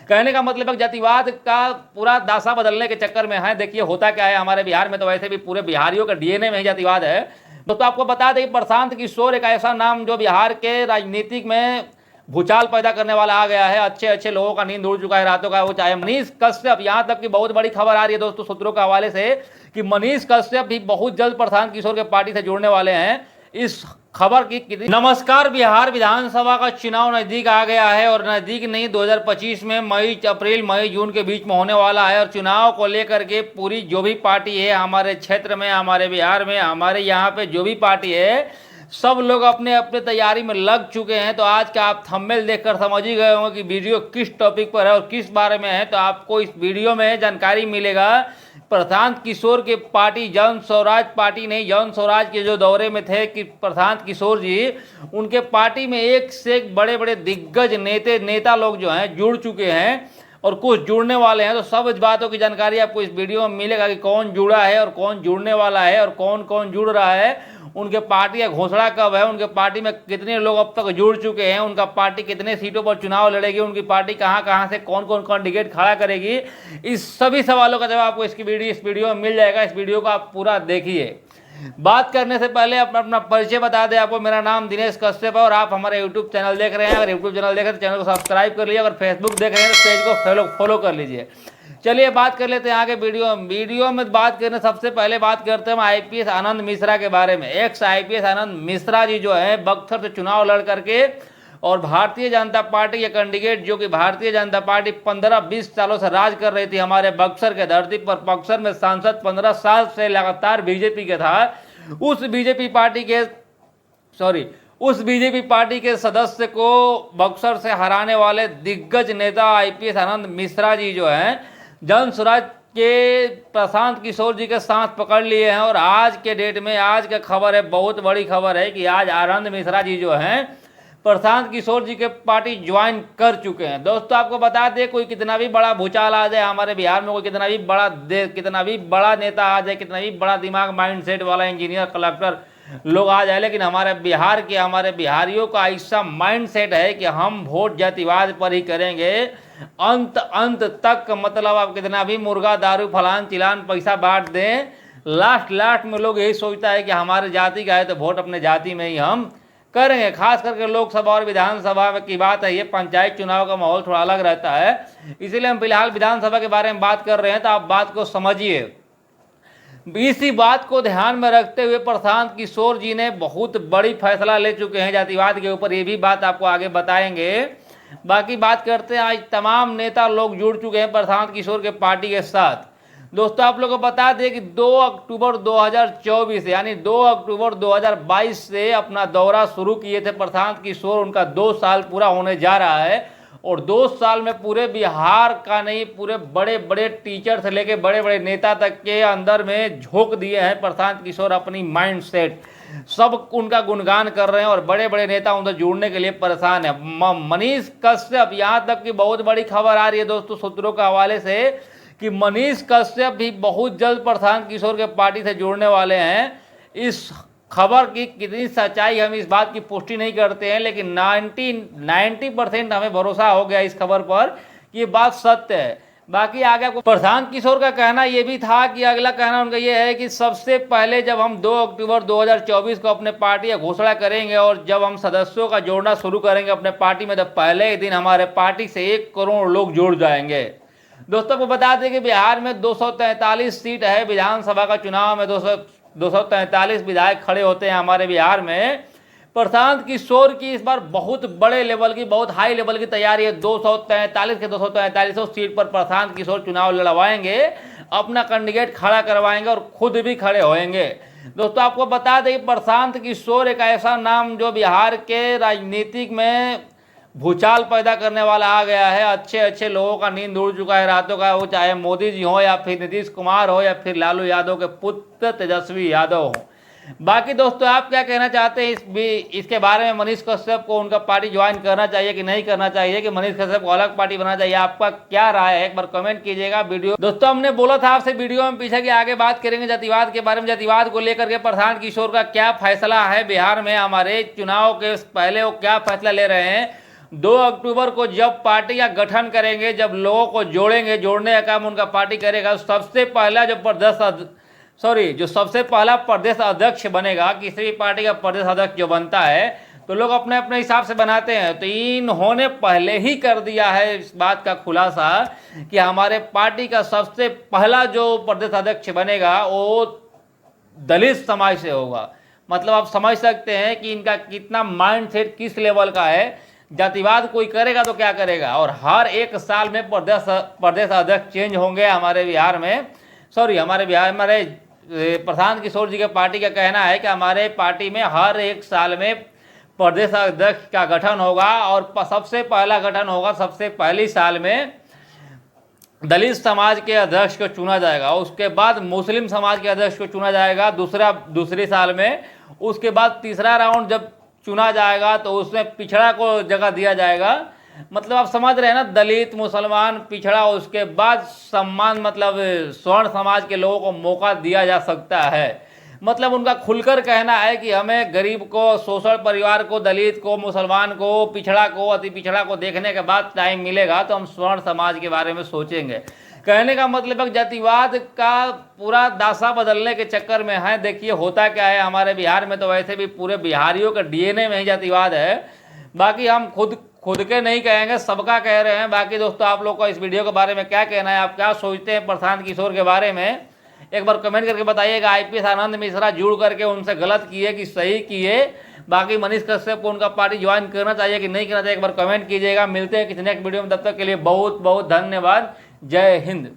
कहने का मतलब है जातिवाद का पूरा दासा बदलने के चक्कर में है। देखिए होता क्या है, हमारे बिहार में तो वैसे भी पूरे बिहारियों का डीएनए में ही जातिवाद है। तो आपको बता दें प्रशांत किशोर एक ऐसा नाम जो बिहार के राजनीतिक में भूचाल पैदा करने वाला आ गया है। अच्छे अच्छे लोगों का नींद उड़ चुका है रातों का। वो चाहे मनीष कश्यप, यहां तक कि बहुत बड़ी खबर आ रही है दोस्तों सूत्रों के हवाले से कि मनीष कश्यप भी बहुत जल्द प्रशांत किशोर के पार्टी से जुड़ने वाले हैं। इस खबर की कितनी। नमस्कार, बिहार विधानसभा का चुनाव नजदीक आ गया है और नजदीक नहीं 2025 में अप्रैल मई जून के बीच में होने वाला है। और चुनाव को लेकर के पूरी जो भी पार्टी है हमारे क्षेत्र में, हमारे बिहार में, हमारे यहाँ पे जो भी पार्टी है, सब लोग अपने अपने तैयारी में लग चुके हैं। तो आज का आप थंबनेल देखकर समझ ही गए होंगे कि वीडियो किस टॉपिक पर है और किस बारे में है। तो आपको इस वीडियो में जानकारी मिलेगा प्रशांत किशोर की पार्टी जन स्वराज पार्टी नहीं, जन स्वराज के जो दौरे में थे कि प्रशांत किशोर जी, उनके पार्टी में एक से एक बड़े बड़े दिग्गज नेता लोग जो हैं जुड़ चुके हैं और कुछ जुड़ने वाले हैं। तो सब इस बातों की जानकारी आपको इस वीडियो में मिलेगा कि कौन जुड़ा है और कौन जुड़ने वाला है और कौन कौन जुड़ रहा है, उनके पार्टी का घोषणा कब है, उनके पार्टी में कितने लोग अब तक जुड़ चुके हैं, उनका पार्टी कितने सीटों पर चुनाव लड़ेगी, उनकी पार्टी कहां कहां से कौन कौन कैंडिडेट खड़ा करेगी। इस सभी सवालों का जवाब आपको इस वीडियो में मिल जाएगा। इस वीडियो को आप पूरा देखिए। बात करने से पहले अपना परिचय बता दें आपको। मेरा नाम दिनेश कश्यप है और आप हमारे यूट्यूब चैनल देख रहे हैं। अगर यूट्यूब चैनल देख रहे हैं तो चैनल को सब्सक्राइब कर लीजिए। अगर फेसबुक देख रहे हैं तो पेज को फॉलो कर लीजिए। चलिए बात कर लेते हैं आगे वीडियो में बात करने सबसे पहले बात करते हैं आईपीएस आनंद मिश्रा के बारे में। एक्स आईपीएस आनंद मिश्रा जी जो है बक्सर से चुनाव लड़ करके और भारतीय जनता पार्टी के कैंडिडेट, जो कि भारतीय जनता पार्टी 15-20 सालों से राज कर रही थी हमारे बक्सर के धरती पर। बक्सर में सांसद 15 साल से लगातार बीजेपी के था। उस बीजेपी पार्टी के सदस्य को बक्सर से हराने वाले दिग्गज नेता आईपीएस आनंद मिश्रा जी जो हैं जन स्वराज के प्रशांत किशोर जी के साथ पकड़ लिए हैं। और आज के डेट में आज का खबर है, बहुत बड़ी खबर है कि आज आनंद मिश्रा जी जो हैं प्रशांत किशोर जी के पार्टी ज्वाइन कर चुके हैं। दोस्तों आपको बता दें, कोई कितना भी बड़ा भूचाल आ जाए हमारे बिहार में, कोई कितना भी बड़ा नेता आ जाए, कितना भी बड़ा दिमाग माइंडसेट वाला इंजीनियर कलेक्टर लोग आ जाए, लेकिन हमारे बिहारियों का ऐसा माइंडसेट है कि हम वोट जातिवाद पर ही करेंगे अंत तक। मतलब आप कितना भी मुर्गा दारू फलान चिलान पैसा बांट दें, लास्ट में लोग यही सोचता है कि हमारे जाति का है तो वोट अपने जाति में ही हम करेंगे। खास करके लोकसभा और विधानसभा की बात है, ये पंचायत चुनाव का माहौल थोड़ा अलग रहता है, इसीलिए हम फिलहाल विधानसभा के बारे में बात कर रहे हैं। तो आप बात को समझिए। इसी बात को ध्यान में रखते हुए प्रशांत किशोर जी ने बहुत बड़ी फैसला ले चुके हैं जातिवाद के ऊपर। ये भी बात आपको आगे बताएंगे। बाकी बात करते हैं, आज तमाम नेता लोग जुड़ चुके हैं प्रशांत किशोर के पार्टी के साथ। दोस्तों आप लोगों को बता दें कि 2 अक्टूबर 2024 यानी 2 अक्टूबर 2022 से अपना दौरा शुरू किए थे प्रशांत किशोर। उनका 2 साल पूरा होने जा रहा है और 2 साल में पूरे बिहार का नहीं, पूरे बड़े बड़े टीचर से लेके बड़े बड़े नेता तक के अंदर में झोंक दिए हैं प्रशांत किशोर अपनी माइंड सेट। सब उनका गुणगान कर रहे हैं और बड़े बड़े नेता उनसे जुड़ने के लिए परेशान है। मनीष कश्यप, यहाँ तक कि बहुत बड़ी खबर आ रही है दोस्तों सूत्रों के हवाले से कि मनीष कश्यप भी बहुत जल्द प्रशांत किशोर के पार्टी से जुड़ने वाले हैं। इस खबर की कितनी सच्चाई हम इस बात की पुष्टि नहीं करते हैं, लेकिन 90% हमें भरोसा हो गया इस खबर पर कि ये बात सत्य है। बाकी आगे प्रशांत किशोर का कहना यह भी था कि अगला कहना उनका यह है कि सबसे पहले जब हम 2 अक्टूबर 2024 को अपने पार्टी का घोषणा करेंगे और जब हम सदस्यों का जोड़ना शुरू करेंगे अपने पार्टी में, तो पहले ही दिन हमारे पार्टी से 1 करोड़ लोग जुड़ जाएंगे। दोस्तों को बता दें कि बिहार में 243 सीट है। विधानसभा का चुनाव में 243 विधायक खड़े होते हैं हमारे बिहार में। प्रशांत किशोर की इस बार बहुत बड़े लेवल की, बहुत हाई लेवल की तैयारी है। 243 के 243 सीट पर प्रशांत किशोर चुनाव लड़वाएंगे, अपना कैंडिडेट खड़ा करवाएंगे और खुद भी खड़े होएंगे। दोस्तों आपको बता दें प्रशांत किशोर एक ऐसा नाम जो बिहार के राजनीतिक में भूचाल पैदा करने वाला आ गया है। अच्छे अच्छे लोगों का नींद उड़ चुका है रातों का। वो चाहे मोदी जी हो या फिर नीतीश कुमार हो या फिर लालू यादव के पुत्र तेजस्वी यादव हो। बाकी दोस्तों आप क्या कहना चाहते हैं इसके बारे में? मनीष कश्यप को उनका पार्टी ज्वाइन करना चाहिए कि नहीं करना चाहिए, कि मनीष कश्यप को अलग पार्टी बनाना चाहिए? आपका क्या राय है, एक बार कमेंट कीजिएगा। वीडियो दोस्तों हमने बोला था आपसे वीडियो में पीछे कि आगे बात करेंगे जातिवाद के बारे में। जातिवाद को लेकर के प्रशांत किशोर का क्या फैसला है बिहार में, हमारे चुनाव के पहले वो क्या फैसला ले रहे हैं। 2 अक्टूबर को जब पार्टी का गठन करेंगे, जब लोगों को जोड़ेंगे, जोड़ने का काम उनका पार्टी करेगा, सबसे पहला जो सबसे पहला प्रदेश अध्यक्ष बनेगा, किसी भी पार्टी का प्रदेश अध्यक्ष जो बनता है तो लोग अपने अपने हिसाब से बनाते हैं। तो इन्होंने पहले ही कर दिया है इस बात का खुलासा कि हमारे पार्टी का सबसे पहला जो प्रदेश अध्यक्ष बनेगा वो दलित समाज से होगा। मतलब आप समझ सकते हैं कि इनका कितना माइंड सेट किस लेवल का है। जातिवाद कोई करेगा तो क्या करेगा, और हर 1 साल में प्रदेश अध्यक्ष चेंज होंगे हमारे बिहार में। हमारे प्रशांत किशोर जी के पार्टी का कहना है कि हमारे पार्टी में हर 1 साल में प्रदेश अध्यक्ष का गठन होगा, और सबसे पहला गठन होगा, सबसे पहली साल में दलित समाज के अध्यक्ष को चुना जाएगा, उसके बाद मुस्लिम समाज के अध्यक्ष को चुना जाएगा दूसरी साल में, उसके बाद तीसरा राउंड जब चुना जाएगा तो उसमें पिछड़ा को जगह दिया जाएगा। मतलब आप समझ रहे हैं ना, दलित, मुसलमान, पिछड़ा, उसके बाद सम्मान, मतलब स्वर्ण समाज के लोगों को मौका दिया जा सकता है। मतलब उनका खुलकर कहना है कि हमें गरीब को, शोषण परिवार को, दलित को, मुसलमान को, पिछड़ा को, अति पिछड़ा को देखने के बाद टाइम मिलेगा तो हम स्वर्ण समाज के बारे में सोचेंगे। कहने का मतलब है जातिवाद का पूरा दासा बदलने के चक्कर में है। देखिए होता क्या है, हमारे बिहार में तो वैसे भी पूरे बिहारियों का डीएनए में ही जातिवाद है। बाकी हम खुद के नहीं कहेंगे, सबका कह रहे हैं। बाकी दोस्तों आप लोग को इस वीडियो के बारे में क्या कहना है, आप क्या सोचते हैं प्रशांत किशोर के बारे में, एक बार कमेंट करके बताइएगा। आईपीएस आनंद मिश्रा जुड़ करके उनसे गलत किए कि सही किए। बाकी मनीष कश्यप को उनका पार्टी ज्वाइन करना चाहिए कि नहीं करना चाहिए, एक बार कमेंट कीजिएगा। मिलते हैं किसी नेक्स्ट वीडियो में, तब तक के लिए बहुत बहुत धन्यवाद। जय हिंद।